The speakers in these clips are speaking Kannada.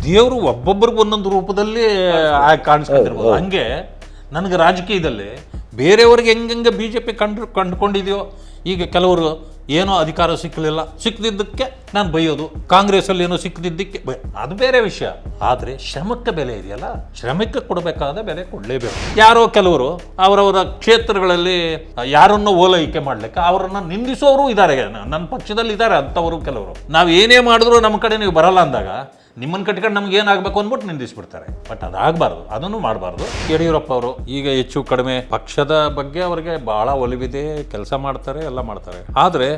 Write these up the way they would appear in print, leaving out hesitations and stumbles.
ದೇವರು ಒಬ್ಬೊಬ್ಬರಿಗೆ ಒಂದೊಂದು ರೂಪದಲ್ಲಿ ಕಾಣಿಸ್ಕೊತಿರ್ಬೋದು. ಹಂಗೆ ನನಗೆ ರಾಜಕೀಯದಲ್ಲಿ ಬೇರೆಯವ್ರಿಗೆ ಹೆಂಗೆ ಬಿ ಜೆ ಪಿ ಕಂಡುಕೊಂಡಿದೆಯೋ, ಈಗ ಕೆಲವರು ಏನೋ ಅಧಿಕಾರ ಸಿಕ್ಕಲಿಲ್ಲ, ಸಿಕ್ಕದಿದ್ದಕ್ಕೆ ನಾನು ಬೈಯೋದು, ಕಾಂಗ್ರೆಸ್ಸಲ್ಲಿ ಏನೋ ಸಿಕ್ಕದಿದ್ದಕ್ಕೆ ಅದು ಬೇರೆ ವಿಷಯ. ಆದರೆ ಶ್ರಮಕ್ಕೆ ಬೆಲೆ ಇದೆಯಲ್ಲ, ಶ್ರಮಕ್ಕೆ ಕೊಡಬೇಕಾದ ಬೆಲೆ ಕೊಡಲೇಬೇಕು. ಯಾರೋ ಕೆಲವರು ಅವರವರ ಕ್ಷೇತ್ರಗಳಲ್ಲಿ ಯಾರನ್ನೋ ಓಲೈಕೆ ಮಾಡ್ಲಿಕ್ಕೆ ಅವರನ್ನು ನಿಂದಿಸೋರು ಇದ್ದಾರೆ, ನನ್ನ ಪಕ್ಷದಲ್ಲಿ ಇದ್ದಾರೆ ಅಂಥವರು ಕೆಲವರು. ನಾವು ಏನೇ ಮಾಡಿದ್ರು ನಮ್ಮ ಕಡೆ ನೀವು ಬರಲ್ಲ ಅಂದಾಗ ನಿಮ್ಮನ್ನು ಕಟ್ಕೊಂಡು ನಮ್ಗೆ ಏನಾಗಬೇಕು ಅಂದ್ಬಿಟ್ಟು ನಿಂದಿಸ್ಬಿಡ್ತಾರೆ. ಬಟ್ ಅದಾಗಬಾರ್ದು, ಅದನ್ನು ಮಾಡಬಾರ್ದು. ಯಡಿಯೂರಪ್ಪ ಅವರು ಈಗ ಹೆಚ್ಚು ಕಡಿಮೆ ಪಕ್ಷದ ಬಗ್ಗೆ ಅವರಿಗೆ ಬಹಳ ಒಲಿವಿದೆ, ಕೆಲಸ ಮಾಡ್ತಾರೆ, ಎಲ್ಲ ಮಾಡ್ತಾರೆ. ಆದರೆ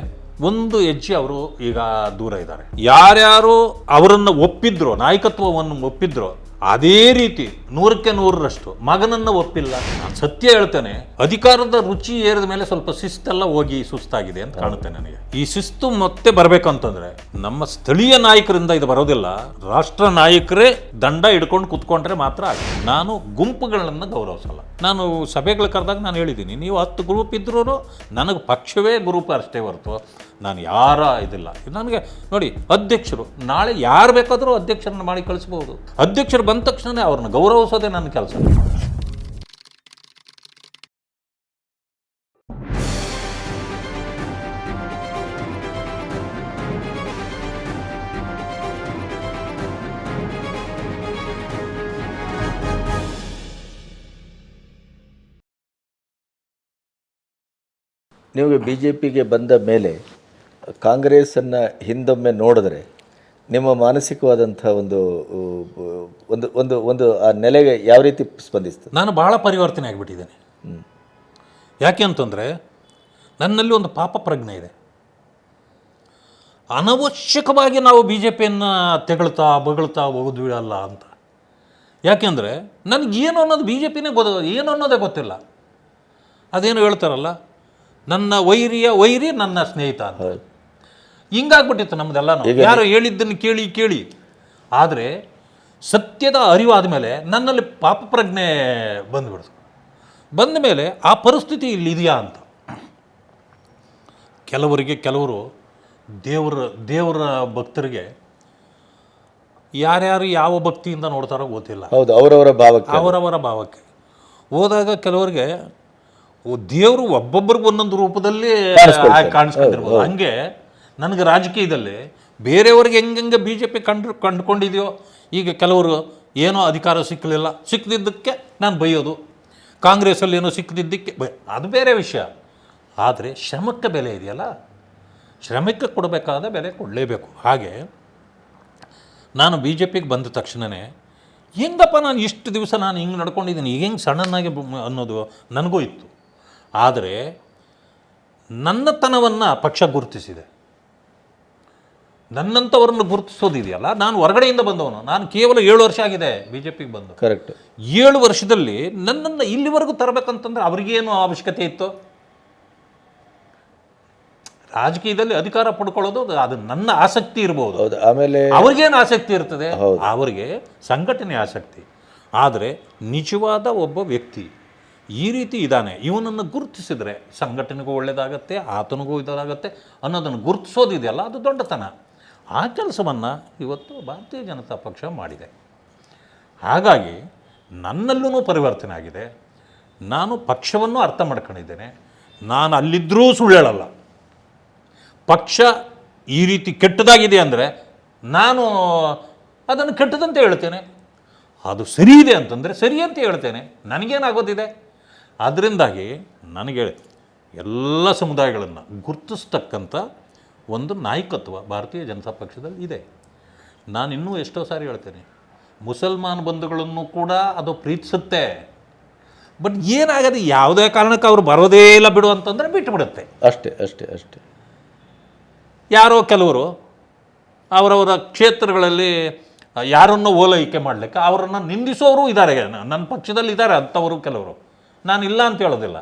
ಒಂದು ಹೆಜ್ಜೆ ಅವರು ಈಗ ದೂರ ಇದ್ದಾರೆ. ಯಾರ್ಯಾರು ಅವರನ್ನು ಒಪ್ಪಿದ್ರು, ನಾಯಕತ್ವವನ್ನು ಒಪ್ಪಿದ್ರು, ಅದೇ ರೀತಿ 100ಕ್ಕೆ 100ರಷ್ಟು ಮಗನನ್ನು ಒಪ್ಪಿಲ್ಲ. ನಾನು ಸತ್ಯ ಹೇಳ್ತೇನೆ, ಅಧಿಕಾರದ ರುಚಿ ಏರಿದ ಮೇಲೆ ಸ್ವಲ್ಪ ಶಿಸ್ತೆಲ್ಲ ಹೋಗಿ ಸುಸ್ತಾಗಿದೆ ಅಂತ ಕಾಣುತ್ತೆ ನನಗೆ. ಈ ಶಿಸ್ತು ಮತ್ತೆ ಬರಬೇಕಂತಂದ್ರೆ ನಮ್ಮ ಸ್ಥಳೀಯ ನಾಯಕರಿಂದ ಇದು ಬರೋದಿಲ್ಲ, ರಾಷ್ಟ್ರ ನಾಯಕರೇ ದಂಡ ಹಿಡ್ಕೊಂಡು ಕುತ್ಕೊಂಡ್ರೆ ಮಾತ್ರ ಆಗುತ್ತೆ. ನಾನು ಗುಂಪುಗಳನ್ನು ಗೌರವಿಸಲ್ಲ. ನಾನು ಸಭೆಗಳು ಕರೆದಾಗ ನಾನು ಹೇಳಿದ್ದೀನಿ, ನೀವು 10 ಗ್ರೂಪ್ ಇದ್ರೂ ನನಗೆ ಪಕ್ಷವೇ ಗ್ರೂಪ್ ಅಷ್ಟೇ ಹೊರತು ನಾನು ಯಾರ ಇದಿಲ್ಲ. ನನಗೆ ನೋಡಿ, ಅಧ್ಯಕ್ಷರು ನಾಳೆ ಯಾರು ಬೇಕಾದರೂ ಅಧ್ಯಕ್ಷರನ್ನ ಮಾಡಿ ಕಳಿಸ್ಬೋದು. ಅಧ್ಯಕ್ಷರು ಬಂದ ತಕ್ಷಣ ಅವ್ರನ್ನ ಗೌರವಿಸೋದೇ ನನ್ನ ಕೆಲಸ. ನೀವು ಬಿ ಜೆ ಪಿಗೆ ಬಂದ ಮೇಲೆ ಕಾಂಗ್ರೆಸ್ಸನ್ನು ಹಿಂದೊಮ್ಮೆ ನೋಡಿದ್ರೆ ನಿಮ್ಮ ಮಾನಸಿಕವಾದಂಥ ಒಂದು ಒಂದು ಒಂದು ಒಂದು ಆ ನೆಲೆಗೆ ಯಾವ ರೀತಿ ಸ್ಪಂದಿಸ್ತದೆ? ನಾನು ಬಹಳ ಪರಿವರ್ತನೆ ಆಗಿಬಿಟ್ಟಿದ್ದೇನೆ. ಯಾಕೆ ಅಂತಂದರೆ ನನ್ನಲ್ಲಿ ಒಂದು ಪಾಪ ಪ್ರಜ್ಞೆ ಇದೆ. ಅನವಶ್ಯಕವಾಗಿ ನಾವು ಬಿ ಜೆ ಪಿಯನ್ನು ಬಗಳ್ತಾ ಹೋಗೋದ್ವಿಡಲ್ಲ ಅಂತ. ಯಾಕೆಂದರೆ ನನಗೇನು ಅನ್ನೋದು ಬಿ ಜೆ ಪಿನೇ ಏನು ಅನ್ನೋದೇ ಗೊತ್ತಿಲ್ಲ. ಅದೇನು ಹೇಳ್ತಾರಲ್ಲ, ನನ್ನ ವೈರಿ ನನ್ನ ಸ್ನೇಹಿತ ಅಂತ. ಹಿಂಗಾಗ್ಬಿಟ್ಟಿತ್ತು ನಮ್ಮದೆಲ್ಲ. ಯಾರು ಹೇಳಿದ್ದನ್ನು ಕೇಳಿ ಆದರೆ ಸತ್ಯದ ಅರಿವಾದ ಮೇಲೆ ನನ್ನಲ್ಲಿ ಪಾಪ ಪ್ರಜ್ಞೆ ಬಂದುಬಿಡ್ತು. ಬಂದ ಮೇಲೆ ಆ ಪರಿಸ್ಥಿತಿ ಇಲ್ಲಿ ಇದೆಯಾ ಅಂತ. ಕೆಲವರು ದೇವರ ಭಕ್ತರಿಗೆ ಯಾರ್ಯಾರು ಯಾವ ಭಕ್ತಿಯಿಂದ ನೋಡ್ತಾರೋ ಗೊತ್ತಿಲ್ಲ. ಹೌದು, ಅವರವರ ಭಾವಕ್ಕೆ ಹೋದಾಗ ಕೆಲವರಿಗೆ ದೇವರು ಒಬ್ಬೊಬ್ಬರಿಗೆ ಒಂದೊಂದು ರೂಪದಲ್ಲಿ ಕಾಣಿಸ್ಕೊಂಡಿರ್ಬೋದು. ಹಂಗೆ ನನಗೆ ರಾಜಕೀಯದಲ್ಲಿ ಬೇರೆಯವ್ರಿಗೆ ಹೆಂಗೆ ಬಿ ಜೆ ಪಿ ಕಂಡುಕೊಂಡಿದೆಯೋ, ಈಗ ಕೆಲವರು ಏನೋ ಅಧಿಕಾರ ಸಿಕ್ಕಲಿಲ್ಲ, ಸಿಕ್ಕದಿದ್ದಕ್ಕೆ ನಾನು ಬೈಯೋದು, ಕಾಂಗ್ರೆಸ್ಸಲ್ಲಿ ಏನೋ ಸಿಕ್ಕದಿದ್ದಕ್ಕೆ ಅದು ಬೇರೆ ವಿಷಯ. ಆದರೆ ಶ್ರಮಕ್ಕೆ ಬೆಲೆ ಇದೆಯಲ್ಲ, ಶ್ರಮಕ್ಕೆ ಕೊಡಬೇಕಾದ ಬೆಲೆ ಕೊಡಲೇಬೇಕು. ಹಾಗೆ ನಾನು ಬಿ ಜೆ ಪಿಗೆ ಬಂದ ತಕ್ಷಣವೇ ಹೆಂಗಪ್ಪ ನಾನು ಇಷ್ಟು ದಿವಸ ನಾನು ಹಿಂಗೆ ನಡ್ಕೊಂಡಿದ್ದೀನಿ, ಈಗ ಹೆಂಗೆ ಸಡನ್ನಾಗಿ ಅನ್ನೋದು ನನಗೂ ಇತ್ತು. ಆದರೆ ನನ್ನತನವನ್ನು ಪಕ್ಷ ಗುರುತಿಸಿದೆ. ನನ್ನಂಥವ್ರನ್ನು ಗುರುತಿಸೋದಿದೆಯಲ್ಲ, ನಾನು ಹೊರಗಡೆಯಿಂದ ಬಂದವನು. ನಾನು ಕೇವಲ 7 ವರ್ಷ ಆಗಿದೆ ಬಿ ಜೆ ಪಿಗೆ ಬಂದು. ಕರೆಕ್ಟ್. 7 ವರ್ಷದಲ್ಲಿ ನನ್ನನ್ನು ಇಲ್ಲಿವರೆಗೂ ತರಬೇಕಂತಂದ್ರೆ ಅವ್ರಿಗೇನು ಅವಶ್ಯಕತೆ ಇತ್ತು? ರಾಜಕೀಯದಲ್ಲಿ ಅಧಿಕಾರ ಪಡ್ಕೊಳ್ಳೋದು ಅದು ನನ್ನ ಆಸಕ್ತಿ ಇರ್ಬೋದು. ಆಮೇಲೆ ಅವ್ರಿಗೇನು ಆಸಕ್ತಿ ಇರ್ತದೆ? ಅವರಿಗೆ ಸಂಘಟನೆ ಆಸಕ್ತಿ. ಆದರೆ ನಿಜವಾದ ಒಬ್ಬ ವ್ಯಕ್ತಿ ಈ ರೀತಿ ಇದ್ದಾನೆ, ಇವನನ್ನು ಗುರುತಿಸಿದರೆ ಸಂಘಟನೆಗೂ ಒಳ್ಳೆಯದಾಗತ್ತೆ, ಆತನಿಗೂ ಇದಾಗತ್ತೆ ಅನ್ನೋದನ್ನು ಗುರುತಿಸೋದಿದೆಯಲ್ಲ, ಅದು ದೊಡ್ಡತನ. ಆ ಕೆಲಸವನ್ನು ಇವತ್ತು ಭಾರತೀಯ ಜನತಾ ಪಕ್ಷ ಮಾಡಿದೆ. ಹಾಗಾಗಿ ನನ್ನಲ್ಲೂ ಪರಿವರ್ತನೆ ಆಗಿದೆ. ನಾನು ಪಕ್ಷವನ್ನು ಅರ್ಥ ಮಾಡ್ಕೊಂಡಿದ್ದೇನೆ. ನಾನು ಅಲ್ಲಿದ್ದರೂ ಸುಳ್ಳು ಹೇಳಲ್ಲ. ಪಕ್ಷ ಈ ರೀತಿ ಕೆಟ್ಟದಾಗಿದೆ ಅಂದರೆ ನಾನು ಅದನ್ನು ಕೆಟ್ಟದಂತೆ ಹೇಳ್ತೇನೆ, ಅದು ಸರಿ ಇದೆ ಅಂತಂದರೆ ಸರಿ ಅಂತ ಹೇಳ್ತೇನೆ. ನನಗೇನಾಗೋದಿದೆ? ಅದರಿಂದಾಗಿ ನನಗೆ ಎಲ್ಲ ಸಮುದಾಯಗಳನ್ನು ಗುರುತಿಸ್ತಕ್ಕಂಥ ಒಂದು ನಾಯಕತ್ವ ಭಾರತೀಯ ಜನತಾ ಪಕ್ಷದಲ್ಲಿ ಇದೆ. ನಾನಿನ್ನೂ ಎಷ್ಟೋ ಸಾರಿ ಹೇಳ್ತೇನೆ, ಮುಸಲ್ಮಾನ್ ಬಂಧುಗಳನ್ನು ಕೂಡ ಅದು ಪ್ರೀತಿಸುತ್ತೆ. ಬಟ್ ಏನಾಗದೆ, ಯಾವುದೇ ಕಾರಣಕ್ಕೆ ಅವರು ಬರೋದೇ ಇಲ್ಲ ಬಿಡು ಅಂತಂದರೆ ಬಿಟ್ಟುಬಿಡುತ್ತೆ. ಅಷ್ಟೇ. ಯಾರೋ ಕೆಲವರು ಅವರವರ ಕ್ಷೇತ್ರಗಳಲ್ಲಿ ಯಾರನ್ನೋ ಓಲೈಕೆ ಮಾಡಲಿಕ್ಕೆ ಅವರನ್ನು ನಿಂದಿಸೋರು ಇದ್ದಾರೆ, ನನ್ನ ಪಕ್ಷದಲ್ಲಿ ಇದ್ದಾರೆ ಅಂಥವರು ಕೆಲವರು. ನಾನು ಇಲ್ಲ ಅಂತ ಹೇಳೋದಿಲ್ಲ.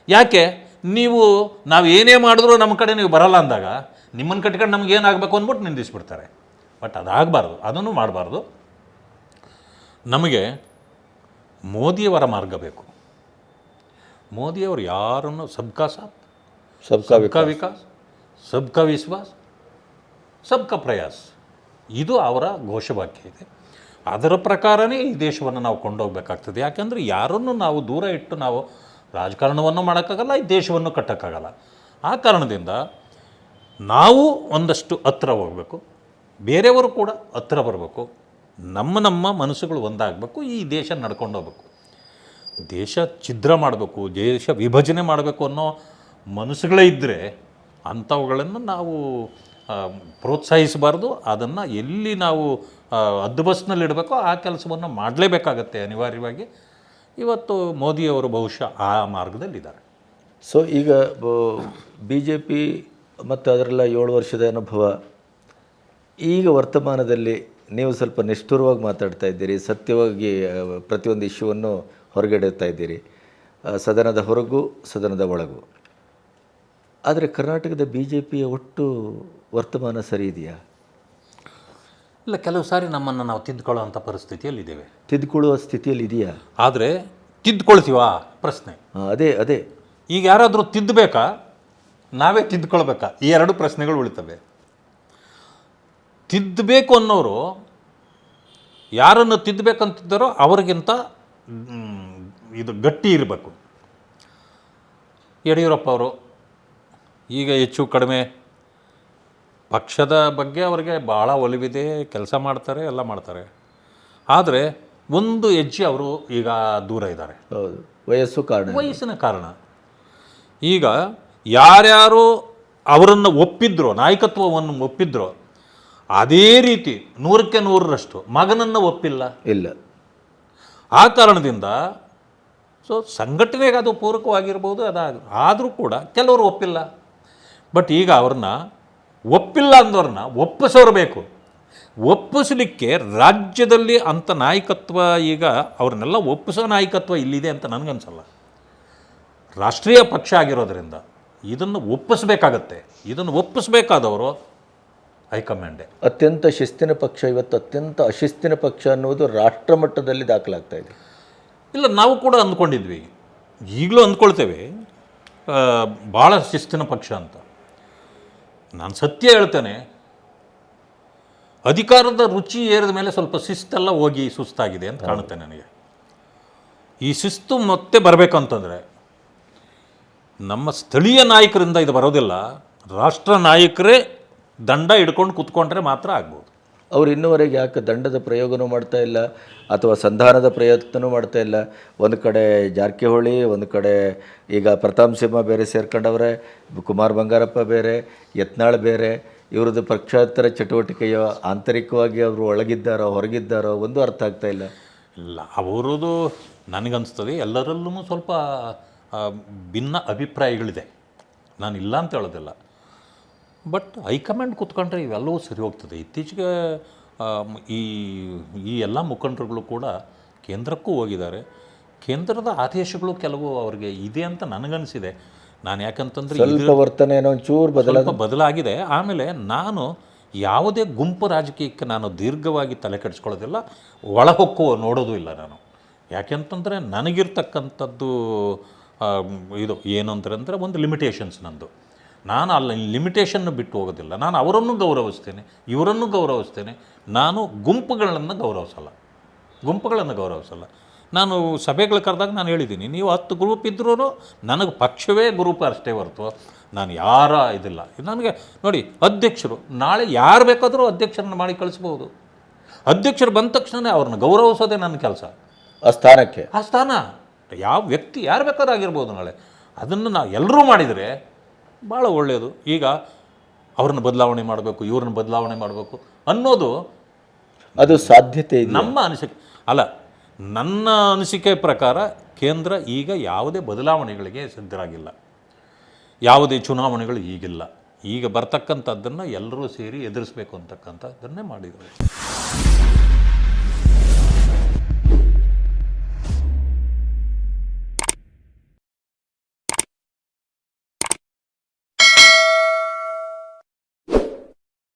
ಯಾಕೆ? ನಾವು ಏನೇ ಮಾಡಿದ್ರೂ ನಮ್ಮ ಕಡೆ ನೀವು ಬರಲ್ಲ ಅಂದಾಗ ನಿಮ್ಮನ್ನು ಕಟ್ಕೊಂಡು ನಮ್ಗೆ ಏನಾಗಬೇಕು ಅಂದ್ಬಿಟ್ಟು ನಿಂದಿಸ್ಬಿಡ್ತಾರೆ. ಬಟ್ ಅದಾಗಬಾರ್ದು, ಅದನ್ನು ಮಾಡಬಾರ್ದು. ನಮಗೆ ಮೋದಿಯವರ ಮಾರ್ಗ ಬೇಕು. ಮೋದಿಯವರು ಯಾರನ್ನು ಸಬ್ಕಾ ಸಾಥ್, ಸಬ್ಕಾ ವಿಕಾಸ್, ಸಬ್ಕಾ ವಿಶ್ವಾಸ್, ಸಬ್ಕಾ ಪ್ರಯಾಸ್, ಇದು ಅವರ ಘೋಷವಾಕ್ಯ ಇದೆ. ಅದರ ಪ್ರಕಾರನೇ ಈ ದೇಶವನ್ನು ನಾವು ಕೊಂಡೋಗ್ಬೇಕಾಗ್ತದೆ. ಯಾಕಂದರೆ ಯಾರನ್ನು ನಾವು ದೂರ ಇಟ್ಟು ನಾವು ರಾಜಕಾರಣವನ್ನು ಮಾಡೋಕ್ಕಾಗಲ್ಲ, ಈ ದೇಶವನ್ನು ಕಟ್ಟೋಕ್ಕಾಗಲ್ಲ. ಆ ಕಾರಣದಿಂದ ನಾವು ಒಂದಷ್ಟು ಹತ್ರ ಹೋಗಬೇಕು, ಬೇರೆಯವರು ಕೂಡ ಹತ್ರ ಬರಬೇಕು, ನಮ್ಮ ಮನಸ್ಸುಗಳು ಒಂದಾಗಬೇಕು, ಈ ದೇಶ ನಡ್ಕೊಂಡು ಹೋಗ್ಬೇಕು. ದೇಶ ಛಿದ್ರ ಮಾಡಬೇಕು, ದೇಶ ವಿಭಜನೆ ಮಾಡಬೇಕು ಅನ್ನೋ ಮನಸ್ಸುಗಳೇ ಇದ್ದರೆ ಅಂಥವುಗಳನ್ನು ನಾವು ಪ್ರೋತ್ಸಾಹಿಸಬಾರ್ದು. ಅದನ್ನು ಎಲ್ಲಿ ನಾವು ಹದ್ದುಬಸ್ನಲ್ಲಿಡಬೇಕೋ ಆ ಕೆಲಸವನ್ನು ಮಾಡಲೇಬೇಕಾಗತ್ತೆ ಅನಿವಾರ್ಯವಾಗಿ. ಇವತ್ತು ಮೋದಿಯವರು ಬಹುಶಃ ಆ ಮಾರ್ಗದಲ್ಲಿದ್ದಾರೆ. ಸೊ ಈಗ ಬಿ ಜೆ ಪಿ ಮತ್ತು ಅದರೆಲ್ಲ 7 ವರ್ಷದ ಅನುಭವ, ಈಗ ವರ್ತಮಾನದಲ್ಲಿ ನೀವು ಸ್ವಲ್ಪ ನಿಷ್ಠುರವಾಗಿ ಮಾತಾಡ್ತಾ ಇದ್ದೀರಿ, ಸತ್ಯವಾಗಿ ಪ್ರತಿಯೊಂದು ಇಶ್ಯೂವನ್ನು ಹೊರಗೆಡುತ್ತಾ ಇದ್ದೀರಿ, ಸದನದ ಹೊರಗೂ ಸದನದ ಒಳಗೂ. ಆದರೆ ಕರ್ನಾಟಕದ ಬಿ ಜೆ ಪಿಯ ಒಟ್ಟು ವರ್ತಮಾನ ಸರಿ ಇದೆಯಾ? ಇಲ್ಲ, ಕೆಲವು ಸಾರಿ ನಮ್ಮನ್ನು ನಾವು ತಿದ್ದುಕೊಳ್ಳುವಂಥ ಪರಿಸ್ಥಿತಿಯಲ್ಲಿದ್ದೇವೆ. ತಿದ್ದುಕೊಳ್ಳುವ ಸ್ಥಿತಿಯಲ್ಲಿ ಇದೆಯಾ? ಆದರೆ ತಿದ್ದುಕೊಳ್ತೀವಾ ಪ್ರಶ್ನೆ. ಅದೇ ಈಗ ಯಾರಾದರೂ ತಿದ್ದಬೇಕಾ, ನಾವೇ ತಿದ್ದುಕೊಳ್ಬೇಕಾ? ಈ 2 ಪ್ರಶ್ನೆಗಳು ಉಳಿತವೆ. ತಿದ್ದಬೇಕು ಅನ್ನೋರು ಯಾರನ್ನು ತಿದ್ದಬೇಕಂತಿದ್ದಾರೋ ಅವ್ರಿಗಿಂತ ಇದು ಗಟ್ಟಿ ಇರಬೇಕು. ಯಡಿಯೂರಪ್ಪ ಅವರು ಈಗ ಹೆಚ್ಚು ಕಡಿಮೆ ಪಕ್ಷದ ಬಗ್ಗೆ ಅವರಿಗೆ ಭಾಳ ಒಲಿವಿದೆ, ಕೆಲಸ ಮಾಡ್ತಾರೆ, ಎಲ್ಲ ಮಾಡ್ತಾರೆ. ಆದರೆ ಒಂದು ಹೆಜ್ಜೆ ಅವರು ಈಗ ದೂರ ಇದ್ದಾರೆ. ಹೌದು, ವಯಸ್ಸಿನ ಕಾರಣ. ಈಗ ಯಾರ್ಯಾರು ಅವರನ್ನು ಒಪ್ಪಿದ್ರೋ, ನಾಯಕತ್ವವನ್ನು ಒಪ್ಪಿದ್ರೋ, ಅದೇ ರೀತಿ 100ಕ್ಕೆ 100ರಷ್ಟು ಮಗನನ್ನು ಒಪ್ಪಿಲ್ಲ. ಆ ಕಾರಣದಿಂದ ಸಂಘಟನೆಗೆ ಅದು ಪೂರಕವಾಗಿರ್ಬೋದು, ಆದರೂ ಕೂಡ ಕೆಲವರು ಒಪ್ಪಿಲ್ಲ. ಬಟ್ ಈಗ ಅವ್ರನ್ನ ಒಪ್ಪಿಲ್ಲ ಅಂದವ್ರನ್ನ ಒಪ್ಪಿಸೋರು ಬೇಕು. ಒಪ್ಪಿಸಲಿಕ್ಕೆ ರಾಜ್ಯದಲ್ಲಿ ಅಂಥ ನಾಯಕತ್ವ, ಈಗ ಅವ್ರನ್ನೆಲ್ಲ ಒಪ್ಪಿಸೋ ನಾಯಕತ್ವ ಇಲ್ಲಿದೆ ಅಂತ ನನಗನ್ಸಲ್ಲ. ರಾಷ್ಟ್ರೀಯ ಪಕ್ಷ ಆಗಿರೋದ್ರಿಂದ ಇದನ್ನು ಒಪ್ಪಿಸಬೇಕಾಗತ್ತೆ. ಇದನ್ನು ಒಪ್ಪಿಸಬೇಕಾದವರು ಹೈಕಮಾಂಡೇ. ಅತ್ಯಂತ ಶಿಸ್ತಿನ ಪಕ್ಷ ಇವತ್ತು ಅತ್ಯಂತ ಅಶಿಸ್ತಿನ ಪಕ್ಷ ಅನ್ನೋದು ರಾಷ್ಟ್ರ ಮಟ್ಟದಲ್ಲಿ ದಾಖಲಾಗ್ತಾ ಇದೆ. ಇಲ್ಲ, ನಾವು ಕೂಡ ಅಂದ್ಕೊಂಡಿದ್ವಿ, ಈಗಲೂ ಅಂದ್ಕೊಳ್ತೇವೆ ಭಾಳ ಶಿಸ್ತಿನ ಪಕ್ಷ ಅಂತ. ನಾನು ಸತ್ಯ ಹೇಳ್ತೇನೆ, ಅಧಿಕಾರದ ರುಚಿ ಏರಿದ ಮೇಲೆ ಸ್ವಲ್ಪ ಶಿಸ್ತೆಲ್ಲ ಹೋಗಿ ಸುಸ್ತಾಗಿದೆ ಅಂತ ಕಾಣುತ್ತೆ ನನಗೆ. ಈ ಶಿಸ್ತು ಮತ್ತೆ ಬರಬೇಕಂತಂದರೆ ನಮ್ಮ ಸ್ಥಳೀಯ ನಾಯಕರಿಂದ ಇದು ಬರೋದಿಲ್ಲ, ರಾಷ್ಟ್ರ ನಾಯಕರೇ ದಂಡ ಹಿಡ್ಕೊಂಡು ಕೂತ್ಕೊಂಡ್ರೆ ಮಾತ್ರ ಆಗ್ಬೋದು. ಅವರು ಇನ್ನೂವರೆಗೆ ಯಾಕೆ ದಂಡದ ಪ್ರಯೋಗನೂ ಮಾಡ್ತಾ ಇಲ್ಲ ಅಥವಾ ಸಂಧಾನದ ಪ್ರಯತ್ನವೂ ಮಾಡ್ತಾ ಇಲ್ಲ? ಒಂದು ಕಡೆ ಜಾರಕಿಹೊಳಿ, ಒಂದು ಕಡೆ ಈಗ ಪ್ರತಾಪ್ ಸಿಂಹ ಬೇರೆ ಸೇರ್ಕೊಂಡವ್ರೆ, ಕುಮಾರ್ ಬಂಗಾರಪ್ಪ ಬೇರೆ, ಯತ್ನಾಳ್ ಬೇರೆ. ಇವ್ರದ್ದು ಪಕ್ಷಾಂತರ ಚಟುವಟಿಕೆಯೋ ಆಂತರಿಕವಾಗಿ ಅವರು ಒಳಗಿದ್ದಾರೋ ಹೊರಗಿದ್ದಾರೋ ಒಂದು ಅರ್ಥ ಆಗ್ತಾ ಇಲ್ಲ. ಇಲ್ಲ, ಅವರದು ನನಗನ್ನಿಸ್ತದೆ ಎಲ್ಲರಲ್ಲೂ ಸ್ವಲ್ಪ ಭಿನ್ನ ಅಭಿಪ್ರಾಯಗಳಿದೆ, ನಾನು ಇಲ್ಲ ಅಂತ ಹೇಳೋದಿಲ್ಲ. ಬಟ್ ಹೈಕಮಾಂಡ್ ಕೂತ್ಕೊಂಡ್ರೆ ಇವೆಲ್ಲವೂ ಸರಿ ಹೋಗ್ತದೆ. ಇತ್ತೀಚೆಗೆ ಈ ಎಲ್ಲ ಮುಖಂಡರುಗಳು ಕೂಡ ಕೇಂದ್ರಕ್ಕೂ ಹೋಗಿದ್ದಾರೆ. ಕೇಂದ್ರದ ಆದೇಶಗಳು ಕೆಲವು ಅವ್ರಿಗೆ ಇದೆ ಅಂತ ನನಗನ್ನಿಸಿದೆ. ನಾನು ಯಾಕಂತಂದರೆ ಸ್ವಲ್ಪ ವರ್ತನೆ ಏನೋ ಒಂಚೂರು ಬದಲಾಗಿದೆ. ಆಮೇಲೆ ನಾನು ಯಾವುದೇ ಗುಂಪು ರಾಜಕೀಯಕ್ಕೆ ನಾನು ದೀರ್ಘವಾಗಿ ತಲೆ ಕೆಡಿಸ್ಕೊಳ್ಳೋದಿಲ್ಲ, ಒಳಹೊಕ್ಕು ನೋಡೋದು ಇಲ್ಲ ನಾನು. ಯಾಕೆಂತಂದರೆ ನನಗಿರ್ತಕ್ಕಂಥದ್ದು ಇದು ಏನು ಅಂತಂದರೆ ಒಂದು ಲಿಮಿಟೇಷನ್ಸ್ ನಂದು. ನಾನು ಅಲ್ಲಿ ಲಿಮಿಟೇಷನ್ನು ಬಿಟ್ಟು ಹೋಗೋದಿಲ್ಲ. ನಾನು ಅವರನ್ನು ಗೌರವಿಸ್ತೇನೆ, ಇವರನ್ನು ಗೌರವಿಸ್ತೇನೆ. ನಾನು ಗುಂಪುಗಳನ್ನು ಗೌರವಿಸಲ್ಲ. ನಾನು ಸಭೆಗಳು ಕರೆದಾಗ ನಾನು ಹೇಳಿದ್ದೀನಿ, ನೀವು 10 ಗ್ರೂಪ್ ಇದ್ರೂ ನನಗೆ ಪಕ್ಷವೇ ಗ್ರೂಪ್ ಅಷ್ಟೇ ಹೊರತು ನಾನು ಯಾರ ಇದಿಲ್ಲ. ನನಗೆ ನೋಡಿ, ಅಧ್ಯಕ್ಷರು ನಾಳೆ ಯಾರು ಬೇಕಾದರೂ ಅಧ್ಯಕ್ಷರನ್ನು ಮಾಡಿ ಕಳಿಸ್ಬೋದು. ಅಧ್ಯಕ್ಷರು ಬಂದ ತಕ್ಷಣ ಅವ್ರನ್ನ ಗೌರವಿಸೋದೇ ನನ್ನ ಕೆಲಸ. ಆ ಸ್ಥಾನ ಯಾವ ವ್ಯಕ್ತಿ ಯಾರು ಬೇಕಾದ್ರೂ ಆಗಿರ್ಬೋದು ನಾಳೆ. ಅದನ್ನು ನಾವು ಎಲ್ಲರೂ ಮಾಡಿದರೆ ಭಾಳ ಒಳ್ಳೆಯದು. ಈಗ ಅವ್ರನ್ನ ಬದಲಾವಣೆ ಮಾಡಬೇಕು, ಇವ್ರನ್ನ ಬದಲಾವಣೆ ಮಾಡಬೇಕು ಅನ್ನೋದು ಅದು ಸಾಧ್ಯತೆ ಇದೆ. ನಮ್ಮ ಅನಿಸಿಕೆ ಅಲ್ಲ, ನನ್ನ ಅನಿಸಿಕೆ ಪ್ರಕಾರ ಕೇಂದ್ರ ಈಗ ಯಾವುದೇ ಬದಲಾವಣೆಗಳಿಗೆ ಸಿದ್ಧರಾಗಿಲ್ಲ. ಯಾವುದೇ ಚುನಾವಣೆಗಳು ಈಗಿಲ್ಲ. ಈಗ ಬರ್ತಕ್ಕಂಥದ್ದನ್ನು ಎಲ್ಲರೂ ಸೇರಿ ಎದುರಿಸಬೇಕು ಅಂತಕ್ಕಂಥದ್ದನ್ನೇ ಮಾಡಿದ್ದಾರೆ.